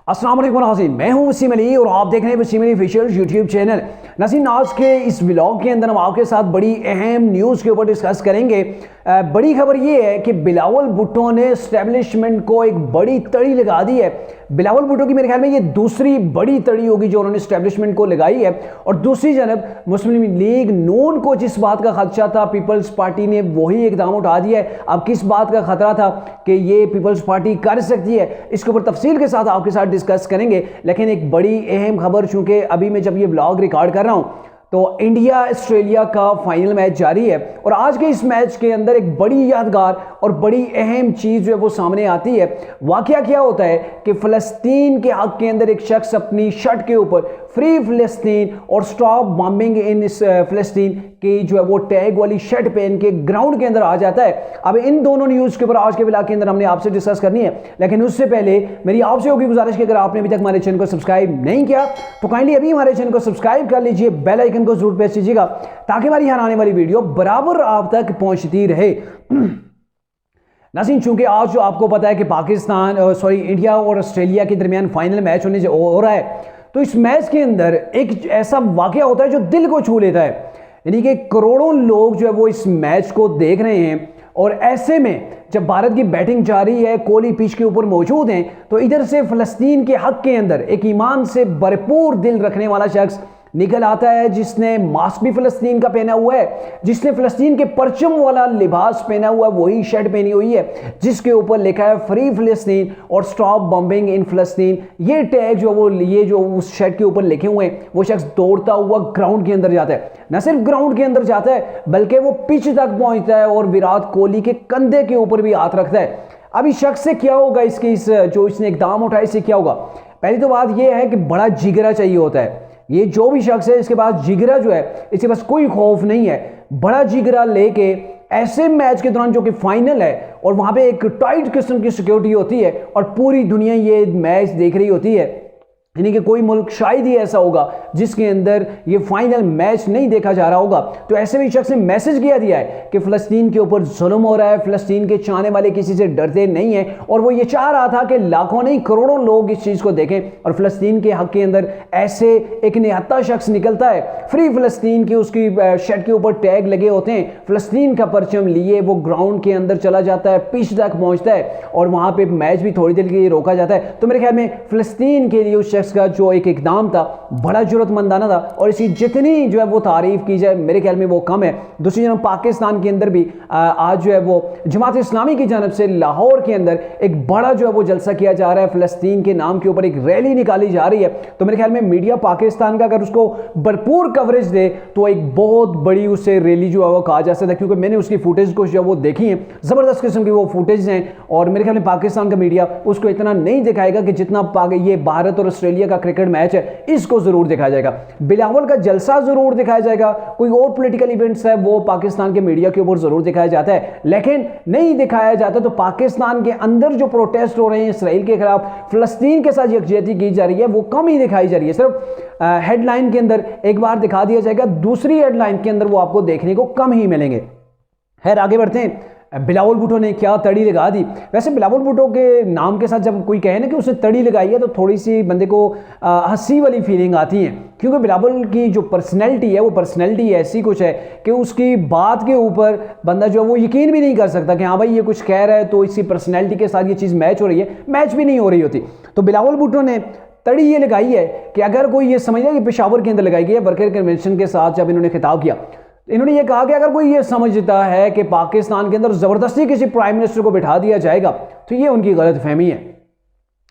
अस्सलाम वालेकुम नाज़रीन, मैं हूं वसीम अली और आप देख रहे हैं Wasim Ali official YouTube channel. नाज़रीन, आज के इस व्लॉग के अंदर हम आपके साथ बड़ी अहम न्यूज़ के ऊपर डिस्कस करेंगे। बड़ी खबर ये है कि बिलावल भुट्टो ने एस्टेब्लिशमेंट को एक बड़ी तड़ी लगा दी है। बिलावल भुट्टो की मेरे ख्याल में ये दूसरी बड़ी तड़ी होगी जो उन्होंने एस्टेब्लिशमेंट को लगाई है। और दूसरी जानब मुस्लिम लीग नून को जिस बात का खदशा था, पीपल्स पार्टी ने वही इकदाम उठा दिया है। अब किस बात का खतरा था कि ये पीपल्स पार्टी कर सकती है, इसके ऊपर तफसील के साथ आपके साथ डिस्कस करेंगे। लेकिन एक बड़ी अहम खबर, चूंकि अभी मैं जब ये व्लॉग रिकॉर्ड कर रहा हूं तो इंडिया ऑस्ट्रेलिया का फाइनल मैच जारी है और आज के इस मैच के अंदर एक बड़ी यादगार और बड़ी अहम चीज़ जो है वो सामने आती है। वाकया क्या होता है कि फ़लस्तीन के हक के अंदर एक शख्स अपनी शर्ट के ऊपर फ्री फ़लस्तीन और स्टॉप बॉम्बिंग इन इस फ़लस्तीन की जो है वो टैग वाली शर्ट पहन के ग्राउंड के अंदर आ जाता है। अब इन दोनों न्यूज़ के ऊपर आज के व्लॉग के अंदर हमने आपसे डिस्कस करनी है, लेकिन उससे पहले मेरी आपसे होगी गुजारिश कि अगर आपने अभी तक हमारे चैनल को सब्सक्राइब नहीं किया तो काइंडली अभी हमारे चैनल को सब्सक्राइब कर लीजिए, बेल आइकन को जरूर प्रेस कीजिएगा ताकि हमारी यहाँ आने वाली वीडियो बराबर आप तक पहुंचती रहे। नाज़रीन, चूंकि आज जो आपको पता है कि इंडिया और ऑस्ट्रेलिया के दरमियान फाइनल मैच होने हो रहा है, तो इस मैच के अंदर एक ऐसा वाकया होता है जो दिल को छू लेता है। यानी कि करोड़ों लोग जो है वो इस मैच को देख रहे हैं और ऐसे में जब भारत की बैटिंग जारी है, कोहली पिच के ऊपर मौजूद हैं, तो इधर से फ़लस्तीन के हक के अंदर एक ईमान से भरपूर दिल रखने वाला शख्स निकल आता है, जिसने मास्क भी फ़लस्तीन का पहना हुआ है, जिसने फ़लस्तीन के परचम वाला लिबास पहना हुआ है, वही शर्ट पहनी हुई है जिसके ऊपर लिखा है फ्री फ़लस्तीन और स्टॉप बॉम्बिंग इन फ़लस्तीन। ये टैग जो उस शर्ट के ऊपर लिखे हुए हैं, वो शख्स दौड़ता हुआ ग्राउंड के अंदर जाता है। न सिर्फ ग्राउंड के अंदर जाता है बल्कि वो पिच तक पहुंचता है और विराट कोहली के कंधे के ऊपर भी हाथ रखता है। अब इस शख्स से क्या होगा, इसने इकदाम उठाया, इससे क्या होगा? पहली तो बात यह है कि बड़ा जिगरा चाहिए होता है। ये जो भी शख्स है इसके पास जिगरा जो है, इसके पास कोई खौफ नहीं है। बड़ा जिगरा लेके ऐसे मैच के दौरान जो कि फाइनल है और वहां पे एक टाइट किस्म की सिक्योरिटी होती है और पूरी दुनिया ये मैच देख रही होती है, यानी कि कोई मुल्क शायद ही ऐसा होगा जिसके अंदर ये फाइनल मैच नहीं देखा जा रहा होगा। तो ऐसे में शख्स ने मैसेज दिया है कि फ़लस्तीन के ऊपर जुल्म हो रहा है, फ़लस्तीन के चाहने वाले किसी से डरते नहीं हैं और वो ये चाह रहा था कि लाखों नहीं करोड़ों लोग इस चीज़ को देखें और फ़लस्तीन के हक के अंदर ऐसे एक निहत्ता शख्स निकलता है, फ्री फ़लस्तीन की उसकी शर्ट के ऊपर टैग लगे होते हैं, फ़लस्तीन का परचम लिए वो ग्राउंड के अंदर चला जाता है, पिच तक पहुँचता है और वहाँ पर मैच भी थोड़ी देर के लिए रोका जाता है। तो मेरे ख्याल में फ़लस्तीन के लिए उस का जो एक इकदाम था बड़ा जरूरतमंदाना था और इसी जितनी जो है वो तारीफ की जाए मेरे ख्याल में वो कम है। दूसरी जानब पाकिस्तान के अंदर भी आज जो है वो जमात इस्लामी की जानब से लाहौर के अंदर एक बड़ा जो है वो जलसा किया जा रहा है, फ़लस्तीन के नाम के ऊपर एक रैली निकाली जा रही है। तो मेरे ख्याल में मीडिया पाकिस्तान का अगर उसको भरपूर कवरेज दे तो एक बहुत बड़ी उससे रैली जो है वो कहा जा सकता है, क्योंकि मैंने उसकी फुटेज को जो है वो देखी है, ज़बरदस्त किस्म की वो फुटेज हैं और मेरे ख्याल में पाकिस्तान का मीडिया उसको इतना नहीं दिखाएगा कि जितना ये भारत और ऑस्ट्रेलिया का क्रिकेट मैच है इसको जरूर दिखाया जाएगा। बिलावल का जलसा जरूर दिखाया जाएगा, कोई और पॉलिटिकल इवेंट्स है वो पाकिस्तान के मीडिया के ऊपर जरूर दिखाया जाता है, लेकिन नहीं दिखाया जाता तो पाकिस्तान के अंदर जो प्रोटेस्ट हो रहे हैं इसराइल के खिलाफ, फ़लस्तीन के साथ यकजहती की जा रही है, वो कम ही दिखाई जा रही है। सिर्फ हेडलाइन के अंदर एक बार दिखा दिया जाएगा, दूसरी हेडलाइन के अंदर वो आपको देखने को कम ही मिलेंगे। खैर आगे बढ़ते हैं। बिलावल भुट्टो ने क्या तड़ी लगा दी। वैसे बिलावल भुट्टो के नाम के साथ जब कोई कहे ना कि उसने तड़ी लगाई है तो थोड़ी सी बंदे को हंसी वाली फीलिंग आती है, क्योंकि बिलावल की जो पर्सनैलिटी है वो पर्सनैलिटी ऐसी कुछ है कि उसकी बात के ऊपर बंदा जो है वो यकीन भी नहीं कर सकता कि हाँ भाई ये कुछ कह रहा है तो इसी पर्सनैलिटी के साथ ये चीज़ मैच हो रही है, मैच भी नहीं हो रही होती। तो बिलावल भुट्टो ने तड़ी ये लगाई है कि अगर कोई ये समझ कि पेशावर के अंदर लगाई गई है, वर्कर कन्वेंशन के साथ जब इन्होंने खिताब किया, इन्होंने ये कहा कि अगर कोई ये समझता है कि पाकिस्तान के अंदर ज़बरदस्ती किसी प्राइम मिनिस्टर को बिठा दिया जाएगा तो ये उनकी गलत फहमी है।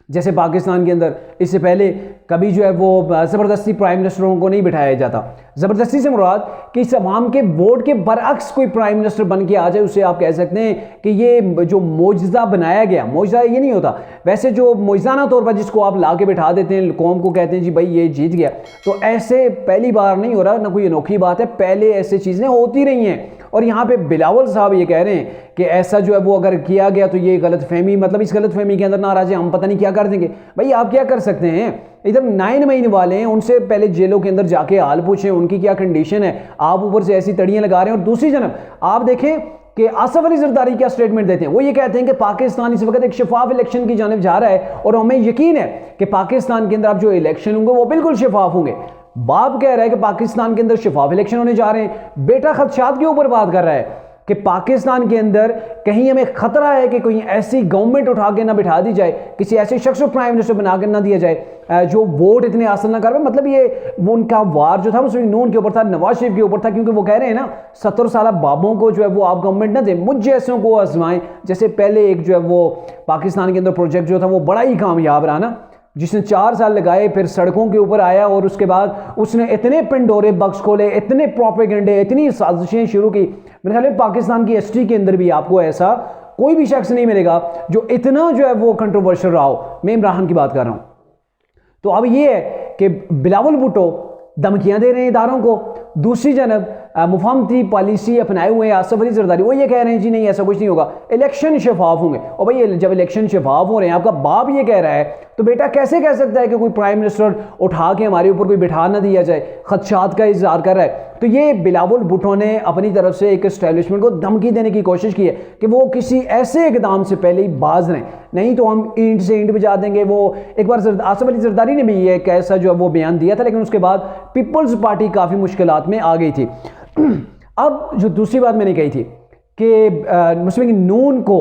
जैसे पाकिस्तान के अंदर इससे पहले कभी जो है वो ज़बरदस्ती प्राइम मिनिस्टरों को नहीं बिठाया जाता। ज़बरदस्ती से मुराद कि इस अवाम के वोट के बरअक्स कोई प्राइम मिनिस्टर बन के आ जाए, उसे आप कह सकते हैं कि ये जो मोजज़ा बनाया गया, मोजज़ा ये नहीं होता, वैसे जो मोजज़ाना तौर पर जिसको आप ला के बिठा देते हैं, कौम को कहते हैं जी भाई ये जीत गया, तो ऐसे पहली बार नहीं हो रहा, ना कोई अनोखी बात है, पहले ऐसे चीज़ें होती रही हैं। और यहाँ पे बिलावल साहब ये कह रहे हैं कि ऐसा जो है वो अगर किया गया तो ये गलत फहमी, मतलब इस गलत फहमी के अंदर नाराज है, हम पता नहीं क्या कर देंगे। भाई आप क्या कर सकते हैं, इधर 9 महीने वाले हैं, उनसे पहले जेलों के अंदर जाके हाल पूछें उनकी क्या कंडीशन है, आप ऊपर से ऐसी तड़ियाँ लगा रहे हैं। और दूसरी जनब आप देखें कि आसिफ अली जरदारी क्या स्टेटमेंट देते हैं। वो ये कहते हैं कि पाकिस्तान इस वक्त एक शफाफ इलेक्शन की जानिब जा रहा है और हमें यकीन है कि पाकिस्तान के अंदर अब जो इलेक्शन होंगे वो बिल्कुल शफाफ होंगे। बाप कह रहा है कि पाकिस्तान के अंदर शफाफ इलेक्शन होने जा रहे हैं। बेटा खदशात के ऊपर बात कर रहा है कि पाकिस्तान के अंदर कहीं हमें खतरा है कि कोई ऐसी गवर्नमेंट उठा के ना बिठा दी जाए, किसी ऐसे शख्स को प्राइम मिनिस्टर बना के ना दिया जाए जो वोट इतने हासिल ना कर पाए। मतलब ये वो उनका वार जो था मुस्लिम नून के ऊपर था, नवाज शरीफ के ऊपर था, क्योंकि वो कह रहे हैं ना 70 साल बाबों को जो है वो आप गवर्नमेंट ना दे, मुझ जैसों को आजमाएं। जैसे पहले एक जो है वो पाकिस्तान के अंदर प्रोजेक्ट जो था वो बड़ा ही कामयाब रहा ना, जिसने 4 साल लगाए, फिर सड़कों के ऊपर आया और उसके बाद उसने इतने पिंडोरे बक्स खोले, इतने प्रोपेगेंडे, इतनी साजिशें शुरू की। मेरे ख्याल में पाकिस्तान की हिस्ट्री के अंदर भी आपको ऐसा कोई भी शख्स नहीं मिलेगा जो इतना जो है वो कंट्रोवर्शियल रहा हो। मैं इमरान की बात कर रहा हूं। तो अब ये है कि बिलावल भुट्टो धमकियां दे रहे हैं इदारों को, दूसरी जानब मुफाहमती पॉलिसी अपनाए हुए आसिफ अली जरदारी वो ये कह रहे हैं जी नहीं ऐसा कुछ नहीं होगा, इलेक्शन शफाफ होंगे। और भाई जब इलेक्शन शफाफ हो रहे हैं, आपका बाप ये कह रहा है, तो बेटा कैसे कह सकता है कि कोई प्राइम मिनिस्टर उठा के हमारे ऊपर कोई बिठा ना दिया जाए, खदशात का इजहार कर रहा है। तो ये बिलावल भुट्टो ने अपनी तरफ से एक एस्टेब्लिशमेंट को धमकी देने की कोशिश की है कि वो किसी ऐसे इकदाम से पहले ही बाज रहें, नहीं तो हम ईंट से ईंट बजा देंगे। वो एक बार आसिफ अली जरदारी ने भी ये एक ऐसा जो है वो बयान दिया था, लेकिन उसके बाद पीपल्स पार्टी काफ़ी मुश्किलात में आ गई थी। अब जो दूसरी बात मैंने कही थी कि मुस्लिम नून को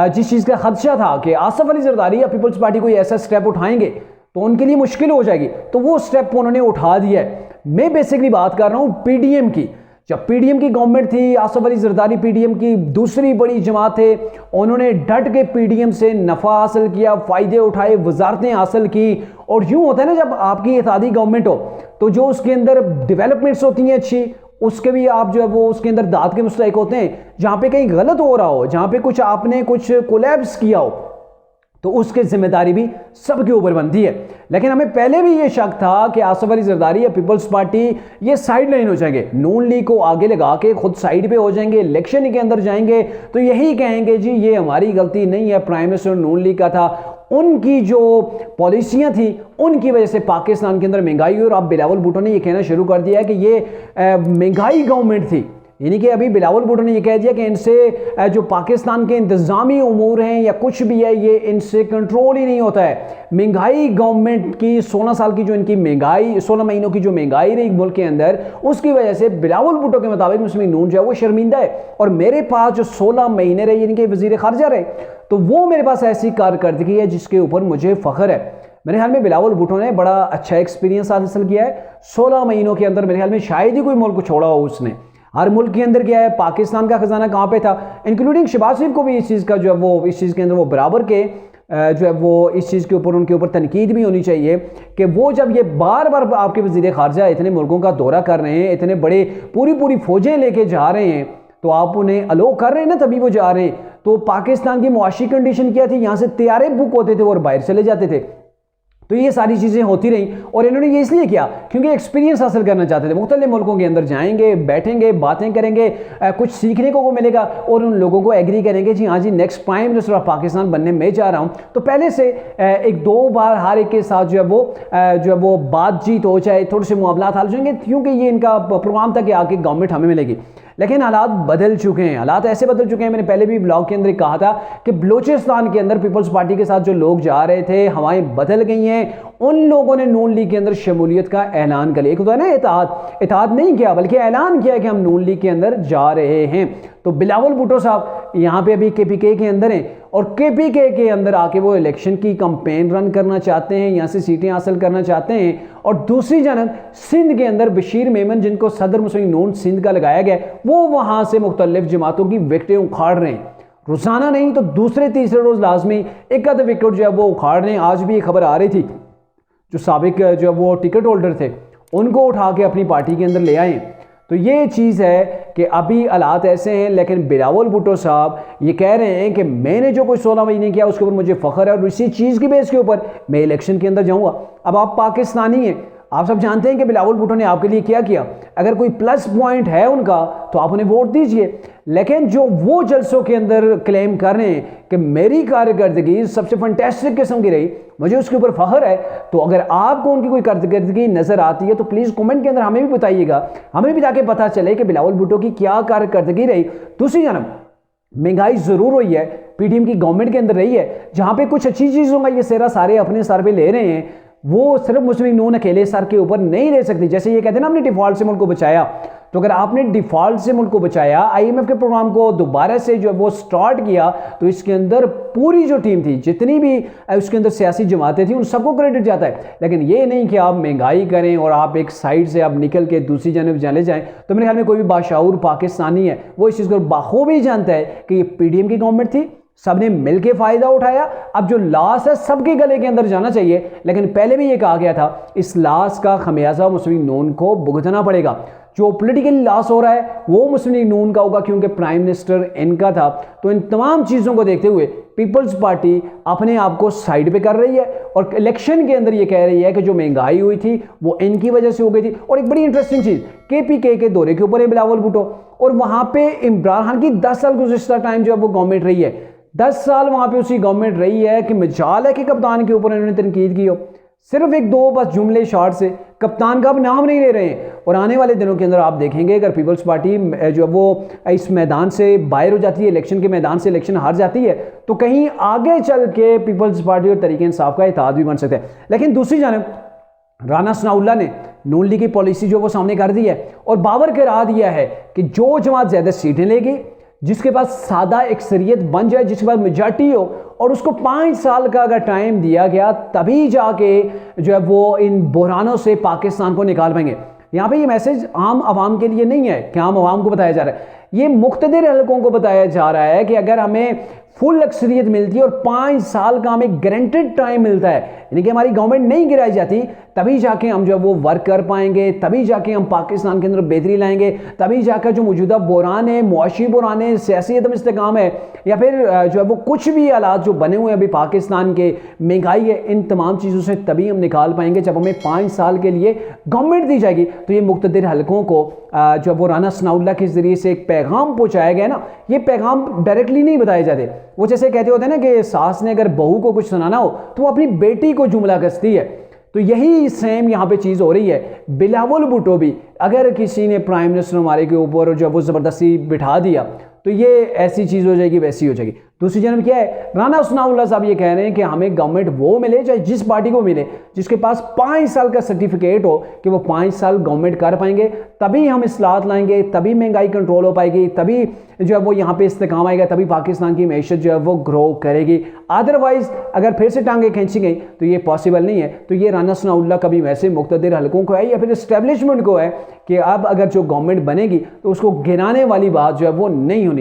जिस चीज़ का खदशा था कि आसिफ अली जरदारी या पीपल्स पार्टी कोई ऐसा स्टेप उठाएंगे तो उनके लिए मुश्किल हो जाएगी, तो वो स्टेप उन्होंने उठा दिया है। मैं बेसिकली बात कर रहा हूँ पीडीएम की। जब पीडीएम की गवर्नमेंट थी, आसिफ अली जरदारी पीडीएम की दूसरी बड़ी जमात थे, उन्होंने डट के पीडीएम से नफ़ा हासिल किया, फ़ायदे उठाए, वजारतें हासिल की। और यूँ होता है ना, जब आपकी इत्तेहादी गवर्नमेंट हो तो जो उसके अंदर डेवलपमेंट्स होती हैं अच्छी, उसके भी आप जो है वो उसके अंदर दाद के मुस्तहिक होते हैं। जहाँ पे कहीं गलत हो रहा हो, जहाँ पे कुछ आपने कुछ कोलैप्स किया हो, तो उसकी जिम्मेदारी भी सबके ऊपर बनती है। लेकिन हमें पहले भी ये शक था कि आसिफ अली जरदारी या पीपल्स पार्टी ये साइड लाइन हो जाएंगे, नून लीग को आगे लगा के खुद साइड पे हो जाएंगे, इलेक्शन के अंदर जाएंगे तो यही कहेंगे जी ये हमारी गलती नहीं है, प्राइम मिनिस्टर नून लीग का था, उनकी जो पॉलिसियां थी उनकी वजह से पाकिस्तान के अंदर महंगाई हुई। और अब बिलावल भुट्टो ने ये कहना शुरू कर दिया है कि ये महंगाई गवर्नमेंट थी, यानी कि अभी बिलावल भुट्टो ने यह कह दिया कि इनसे जो पाकिस्तान के इंतजामी उमूर हैं या कुछ भी है ये इनसे कंट्रोल ही नहीं होता है। महंगाई गवर्नमेंट की 16 साल की जो इनकी महंगाई, 16 महीनों की जो महंगाई रही मुल्क के अंदर, उसकी वजह से बिलावल भुट्टो के मुताबिक मुस्लिम नून जो है वो शर्मिंदा है। और मेरे पास जो 16 महीने रहे इनके वजीर खारजा रहे, तो वो मेरे पास ऐसी कारकर्दगी है जिसके ऊपर मुझे फख्र है। मेरे ख्याल में बिलावल भुट्टो ने बड़ा अच्छा एक्सपीरियंस हासिल किया है 16 महीनों के अंदर। मेरे ख्याल में शायद ही कोई मुल्क छोड़ा हो उसने, हर मुल्क के अंदर गया है। पाकिस्तान का खजाना कहाँ पे था, इंक्लूडिंग शहबाज शरीफ को भी इस चीज़ का जो है वो इस चीज़ के अंदर वो बराबर के जो है वो इस चीज़ के ऊपर उनके ऊपर तनकीद भी होनी चाहिए कि वो जब ये बार बार आपके वज़ीर ख़ारजा इतने मुल्कों का दौरा कर रहे हैं, इतने बड़े पूरी फौजें लेके जा रहे हैं, तो आप उन्हें अलो कर रहे हैं ना, तभी वो जा रहे हैं। तो पाकिस्तान की मुआशी कंडीशन क्या थी, यहाँ से तैयारे बुक होते थे और बाहर चले जाते थे। तो ये सारी चीज़ें होती रहीं और इन्होंने ये इसलिए किया क्योंकि एक्सपीरियंस हासिल करना चाहते थे। मुख्तलिफ मुल्कों के अंदर जाएंगे, बैठेंगे, बातें करेंगे, कुछ सीखने को मिलेगा और उन लोगों को एग्री करेंगे जी हाँ जी next prime minister of Pakistan बनने में जा रहा हूँ। तो पहले से 1-2 बार हर एक के साथ जो है वो बातचीत हो जाए, थोड़े से मामलात हल हो जाएंगे, क्योंकि ये इनका प्रोग्राम था कि आगे गवर्नमेंट हमें मिलेगी। लेकिन हालात बदल चुके हैं, हालात ऐसे बदल चुके हैं। मैंने पहले भी ब्लॉग के अंदर कहा था कि बलूचिस्तान के अंदर पीपल्स पार्टी के साथ जो लोग जा रहे थे, हवाएं बदल गई हैं। उन लोगों ने नून लीग के अंदर शमूलियत का ऐलान कर लिया। एक तो है ना इत्तेहाद नहीं किया, बल्कि ऐलान किया कि हम नून लीग के अंदर जा रहे हैं। तो बिलावल भुट्टो साहब यहाँ पे अभी KPK के अंदर हैं और KPK के अंदर आके वो इलेक्शन की कंपेन रन करना चाहते हैं, यहाँ से सीटें हासिल करना चाहते हैं। और दूसरी जानब सिंध के अंदर बशीर मेमन, जिनको सदर मुस्लिम नून सिंध का लगाया गया, वो वहाँ से मुख्तलिफ जमातों की विकेटें उखाड़ रहे हैं, रोजाना नहीं तो दूसरे तीसरे रोज लाजमी एक आध विकेट जो है वो उखाड़ रहे हैं। आज भी ये खबर आ रही थी, जो साबिक जो है वो टिकट होल्डर थे उनको उठा के अपनी पार्टी के अंदर ले आए। तो ये चीज़ है कि अभी हालात ऐसे हैं। लेकिन बिलावल भुट्टो साहब ये कह रहे हैं कि मैंने जो कोई 16 महीने किया उसके ऊपर मुझे फ़ख्र है और इसी चीज़ की बेस के ऊपर मैं इलेक्शन के अंदर जाऊंगा। अब आप पाकिस्तानी हैं, आप सब जानते हैं कि बिलावल भुट्टो ने आपके लिए क्या किया। अगर कोई प्लस पॉइंट है उनका तो आप उन्हें वोट दीजिए, लेकिन जो वो जलसों के अंदर क्लेम कर रहे हैं कि मेरी कारकर्दगी सबसे फंटेस्टिक किस्म की रही, मुझे उसके ऊपर फख्र है, तो अगर आपको उनकी कोई कारकर्दगी नजर आती है तो प्लीज कमेंट के अंदर हमें भी बताइएगा, हमें भी जाके पता चले कि बिलावल भुट्टो की क्या कारकर्दगी रही। दूसरी जानब महंगाई जरूर हुई है, पीडीएम की गवर्नमेंट के अंदर रही है, जहां पे कुछ अच्छी चीजों का ये सेरा सारे अपने सर पे ले रहे हैं, वो सिर्फ मुस्लिम लीग नून अकेले सर के ऊपर नहीं ले सकती। जैसे ये कहते हैं ना, हमने डिफॉल्ट से मुल्क को बचाया, तो अगर आपने डिफॉल्ट से मुल्क को बचाया, आईएमएफ के प्रोग्राम को दोबारा से जो वो स्टार्ट किया, तो इसके अंदर पूरी जो टीम थी, जितनी भी उसके अंदर सियासी जमातें थी, उन सबको क्रेडिट जाता है। लेकिन ये नहीं कि आप महंगाई करें और आप एक साइड से आप निकल के दूसरी जानब चले जाएं। तो मेरे ख्याल में कोई भी बाशऊर पाकिस्तानी है वो इस चीज़ को बाखूबी जानता है कि ये पीडीएम की गवर्नमेंट थी, सबने मिलकर फायदा उठाया। अब जो लॉस है सबके गले के अंदर जाना चाहिए, लेकिन पहले भी ये कहा गया था इस लॉस का खमियाजा मुस्लिम लीग नून को भुगतना पड़ेगा। जो पॉलिटिकल लॉस हो रहा है वो मुस्लिम लीग नून का होगा, क्योंकि प्राइम मिनिस्टर इनका था। तो इन तमाम चीज़ों को देखते हुए पीपल्स पार्टी अपने आप को साइड पे कर रही है और इलेक्शन के अंदर ये कह रही है कि जो महंगाई हुई थी वो इनकी वजह से हो गई थी। और एक बड़ी इंटरेस्टिंग चीज़, केपीके के दौरे के ऊपर है बिलावल भुट्टो, और वहाँ पे इमरान खान की 10 साल गुज़िश्ता टाइम जो है वो गवर्नमेंट रही है, 10 साल वहाँ पे उसकी गवर्नमेंट रही है कि मजाल है कि कप्तान के ऊपर इन्होंने तनकीद की हो। सिर्फ एक दो बस जुमले शॉर्ट से कप्तान का अब नाम नहीं ले रहे हैं। और आने वाले दिनों के अंदर आप देखेंगे अगर पीपल्स पार्टी जो वो इस मैदान से बाहर हो जाती है, इलेक्शन के मैदान से इलेक्शन हार जाती है, तो कहीं आगे चल के पीपल्स पार्टी और तरीके इंसाफ का इत्तेहाद भी बन सकता है। लेकिन दूसरी जानब राना सनाउल्लाह ने नून लीग की पॉलिसी जो वो सामने कर दी है और बावर करा दिया है कि जो जमात ज़्यादा सीटें लेगी, जिसके पास सादा अक्सरियत बन जाए, जिसके पास मेजॉरिटी हो, और उसको 5 साल का अगर टाइम दिया गया, तभी जाके जो है वो इन बहरानों से पाकिस्तान को निकाल पाएंगे। यहाँ पे ये मैसेज आम आवाम के लिए नहीं है कि आम आवाम को बताया जा रहा है, ये मुख्तदिर हलकों को बताया जा रहा है कि अगर हमें फुल अक्सरियत मिलती है और 5 साल का हमें गारंटेड टाइम मिलता है, यानी कि हमारी गवर्नमेंट नहीं गिराई जाती, तभी जाके हम जो वो वर्क कर पाएंगे, तभी जाके हम पाकिस्तान के अंदर बेहतरी लाएंगे, तभी जाकर जो मौजूदा बुरान है, मुआशी बुरान है, सियासी अदम इस्तेकाम है, या फिर जो है वो कुछ भी हालात जो बने हुए हैं अभी पाकिस्तान के, महंगाई है, इन तमाम चीज़ों से तभी हम निकाल पाएंगे जब हमें 5 साल के लिए गवर्नमेंट दी जाएगी। तो ये मुख्तदिर हलकों को जो वो राना सनाउल्लाह के ज़रिए से एक पैगाम पहुँचाया गया ना, ये पैगाम डायरेक्टली नहीं बताए जाते। वो जैसे कहते होते हैं ना कि सास ने अगर बहू को कुछ सुनाना हो तो वो अपनी बेटी को जुमला कसती है, तो यही सेम यहाँ पे चीज़ हो रही है। बिलावल भुट्टो भी अगर किसी ने प्राइम मिनिस्टर हमारे के ऊपर जो वो ज़बरदस्ती बिठा दिया तो ये ऐसी चीज़ हो जाएगी, वैसी हो जाएगी। दूसरी जानब क्या है, राना सनाउल्लाह साहब ये कह रहे हैं कि हमें गवर्नमेंट वो मिले चाहे जिस पार्टी को मिले जिसके पास 5 साल का सर्टिफिकेट हो कि वो 5 साल गवर्नमेंट कर पाएंगे, तभी हम इस्लाहत लाएंगे, तभी महंगाई कंट्रोल हो पाएगी, तभी जो है वो यहाँ पे इस्तेकाम आएगा, तभी पाकिस्तान की मैशत जो है वो ग्रो करेगी। अदरवाइज अगर फिर से टांगे खींची गई तो ये पॉसिबल नहीं है। तो ये राना सनाउल्लाह कभी वैसे मुख्तदिर हलकों को है या फिर इस्टेब्लिशमेंट को है कि अब अगर जो गवर्नमेंट बनेगी तो उसको गिराने वाली बात जो है वो नहीं होनी।